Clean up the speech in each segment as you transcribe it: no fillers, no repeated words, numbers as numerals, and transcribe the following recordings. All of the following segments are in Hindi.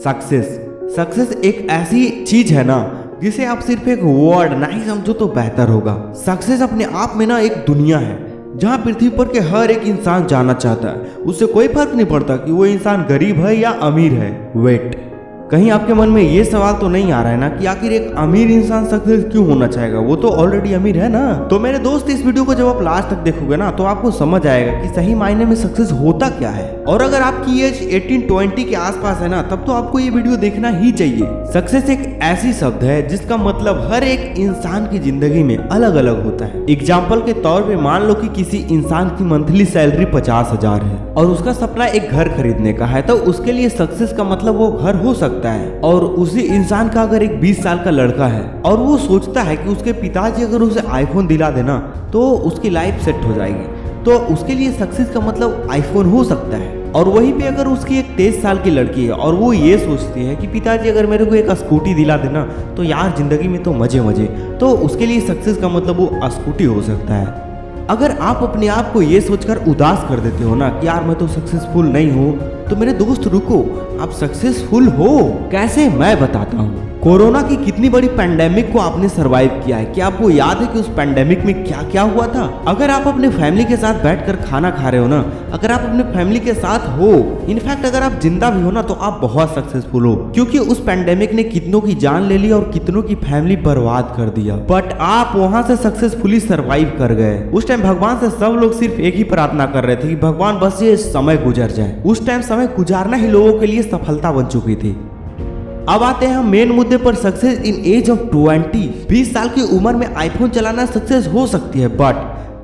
सक्सेस। सक्सेस एक ऐसी चीज है ना जिसे आप सिर्फ एक वर्ड नहीं समझो तो बेहतर होगा। सक्सेस अपने आप में ना एक दुनिया है जहाँ पृथ्वी पर के हर एक इंसान जाना चाहता है। उससे कोई फर्क नहीं पड़ता कि वो इंसान गरीब है या अमीर है। वेट, कहीं आपके मन में ये सवाल तो नहीं आ रहा है ना कि आखिर एक अमीर इंसान सक्सेस क्यों होना चाहेगा, वो तो ऑलरेडी अमीर है ना। तो मेरे दोस्त, इस वीडियो को जब आप लास्ट तक देखोगे ना तो आपको समझ आएगा कि सही मायने में सक्सेस होता क्या है। और अगर आपकी एज 18-20 के आसपास है ना तब तो आपको ये वीडियो देखना ही चाहिए। सक्सेस एक ऐसी शब्द है जिसका मतलब हर एक इंसान की जिंदगी में अलग अलग होता है। एग्जाम्पल के तौर पे मान लो कि किसी इंसान की मंथली सैलरी 50,000 है और उसका सपना एक घर खरीदने का है, तो उसके लिए सक्सेस का मतलब वो घर हो सकता है। और उसी इंसान का अगर एक 20 साल का लड़का है और वो सोचता है कि उसके पिताजी अगर उसे आईफोन दिला देना तो उसकी लाइफ सेट हो जाएगी, तो उसके लिए सक्सेस का मतलब आईफोन हो सकता है। और वहीं पे अगर उसकी एक 23 साल की लड़की है और वो ये सोचती है कि पिताजी अगर मेरे को एक स्कूटी दिला देना तो यार जिंदगी में तो मजे मजे, तो उसके लिए सक्सेस का मतलब वो स्कूटी हो सकता है। अगर आप अपने आप को ये सोचकर उदास कर देते हो ना कि यार मैं तो सक्सेसफुल नहीं हूँ, तो मेरे दोस्त रुको, आप सक्सेसफुल हो कैसे, मैं बताता हूँ। कोरोना की कितनी बड़ी पैंडेमिक को आपने सरवाइव किया है। क्या आपको याद है कि उस पैंडेमिक में क्या क्या हुआ था? अगर आप अपने फैमिली के साथ बैठकर खाना खा रहे हो ना, अगर आप अपने फैमिली के साथ हो, इनफैक्ट अगर आप जिंदा भी हो ना, तो आप बहुत सक्सेसफुल हो, क्योंकि उस पैंडेमिक ने कितनों की जान ले ली और कितनों की फैमिली बर्बाद कर दिया, बट आप वहां से सक्सेसफुली सरवाइव कर गए। उस टाइम भगवान से सब लोग सिर्फ एक ही प्रार्थना कर रहे थे कि भगवान बस ये समय गुजर जाए। उस टाइम समय गुजारना ही लोगों के लिए सफलता बन चुकी थी। अब आते हैं हम मेन मुद्दे पर, सक्सेस इन एज ऑफ 20। 20 साल की उम्र में आईफोन चलाना सक्सेस हो सकती है, बट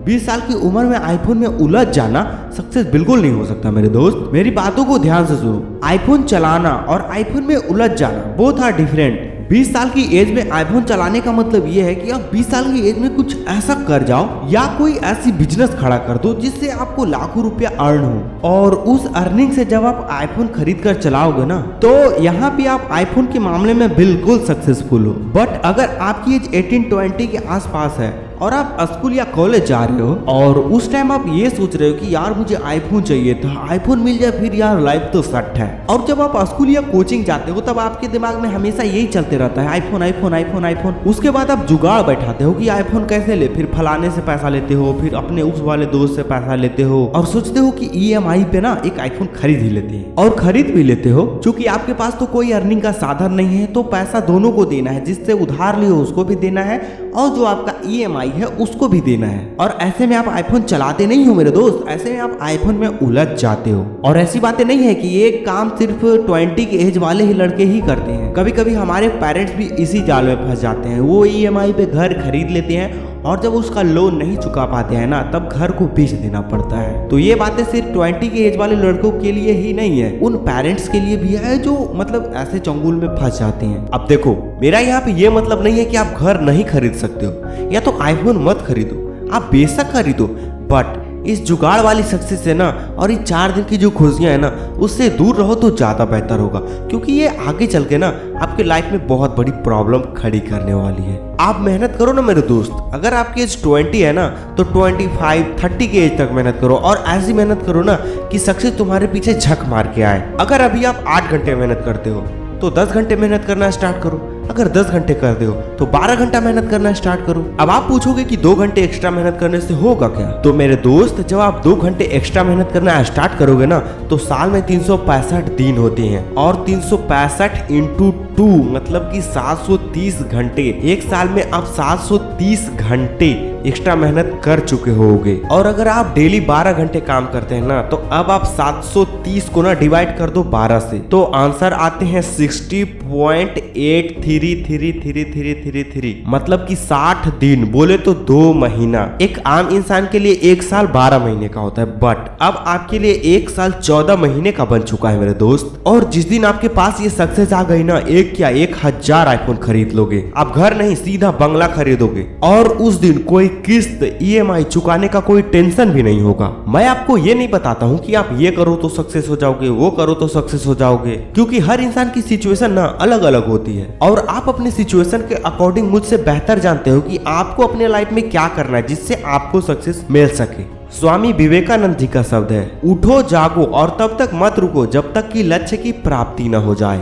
20 साल की उम्र में आईफोन में उलझ जाना सक्सेस बिल्कुल नहीं हो सकता। मेरे दोस्त, मेरी बातों को ध्यान से सुनो। आईफोन चलाना और आईफोन में उलझ जाना बोथ आर डिफरेंट। 20 साल की एज में आईफोन चलाने का मतलब ये है कि आप 20 साल की एज में कुछ ऐसा कर जाओ या कोई ऐसी बिजनेस खड़ा कर दो जिससे आपको लाखों रुपया अर्न हो, और उस अर्निंग से जब आप आईफोन खरीद कर चलाओगे ना तो यहाँ पे आप आईफोन के मामले में बिल्कुल सक्सेसफुल हो। बट अगर आपकी एज 18-20 के आसपास है और आप स्कूल या कॉलेज जा रहे हो और उस टाइम आप ये सोच रहे हो कि यार मुझे आईफोन चाहिए था, आईफोन मिल जाए फिर यार लाइफ तो सेट है, और जब आप स्कूल या कोचिंग जाते हो तब आपके दिमाग में हमेशा यही चलते रहता है आईफोन आईफोन आईफोन आईफोन। उसके बाद आप जुगाड़ बैठाते हो कि आईफोन कैसे ले, फिर फलाने से पैसा लेते हो, फिर अपने उस वाले दोस्त से पैसा लेते हो और सोचते हो कि EMI पे ना एक आईफोन खरीद ही लेते हैं, और खरीद भी लेते हो। चूंकि आपके पास तो कोई अर्निंग का साधन नहीं है तो पैसा दोनों को देना है, जिससे उधार लियो उसको भी देना है और जो आपका EMI है उसको भी देना है। और ऐसे में आप आईफोन चलाते नहीं हो मेरे दोस्त, ऐसे में आप आईफोन में उलझ जाते हो। और ऐसी बातें नहीं है कि ये काम सिर्फ 20 की एज वाले ही लड़के ही करते हैं, कभी कभी हमारे पेरेंट्स भी इसी जाल में फंस जाते हैं। वो EMI पे घर खरीद लेते हैं और जब उसका लोन नहीं चुका पाते हैं ना तब घर को बेच देना पड़ता है। तो ये बातें सिर्फ 20 की एज वाले लड़कों के लिए ही नहीं है, उन पेरेंट्स के लिए भी है जो मतलब ऐसे चंगुल में फंस जाते हैं। अब देखो, मेरा यहाँ पे ये मतलब नहीं है कि आप घर नहीं खरीद सकते हो या तो आईफोन मत खरीदो, आप बेशक खरीदो, बट इस जुगाड़ वाली सक्सेस है ना और ये 4 दिन की जो खुशियां है ना उससे दूर रहो तो ज्यादा बेहतर होगा, क्योंकि ये आगे चल के ना आपके लाइफ में बहुत बड़ी प्रॉब्लम खड़ी करने वाली है। आप मेहनत करो ना मेरे दोस्त, अगर आपकी एज 20 है ना तो 25-30 की एज तक मेहनत करो, और ऐसी मेहनत करो ना कि सक्सेस तुम्हारे पीछे झक मार के आए। अगर अभी आप 8 घंटे मेहनत करते हो तो 10 घंटे मेहनत करना स्टार्ट करो, अगर 10 घंटे करते हो तो 12 घंटा मेहनत करना स्टार्ट करो। अब आप पूछोगे कि 2 घंटे एक्स्ट्रा मेहनत करने से होगा क्या? तो मेरे दोस्त, जब आप 2 घंटे एक्स्ट्रा मेहनत करना स्टार्ट करोगे ना तो साल में 365 दिन होते हैं, और 365 × 2 मतलब कि 730 घंटे। एक साल में आप 730 घंटे एक्स्ट्रा मेहनत कर चुके होगे। और अगर आप डेली 12 घंटे काम करते हैं ना तो अब आप 730 को ना डिवाइड कर दो 12 से, तो आंसर आते हैं 60.833333, मतलब कि 60 दिन, बोले तो 2 महीना। एक आम इंसान के लिए एक साल 12 महीने का होता है, बट अब आपके लिए एक साल 14 महीने का बन चुका है मेरे दोस्त। और जिस दिन आपके पास ये सक्सेस आ गई ना, एक क्या 1000 आईफोन खरीद लोगे, आप घर नहीं सीधा बंगला खरीदोगे, और उस दिन कोई किस्त EMI चुकाने का कोई टेंशन भी नहीं होगा। मैं आपको ये नहीं बताता हूँ कि आप ये करो तो सक्सेस हो जाओगे, वो करो तो सक्सेस हो जाओगे, क्योंकि हर इंसान की सिचुएशन ना अलग अलग होती है, और आप अपने सिचुएशन के अकॉर्डिंग मुझसे बेहतर जानते हो कि आपको अपने लाइफ में क्या करना है जिससे आपको सक्सेस मिल सके। स्वामी विवेकानंद जी का शब्द है, उठो जागो और तब तक मत रुको जब तक कि लक्ष्य की प्राप्ति न हो जाए।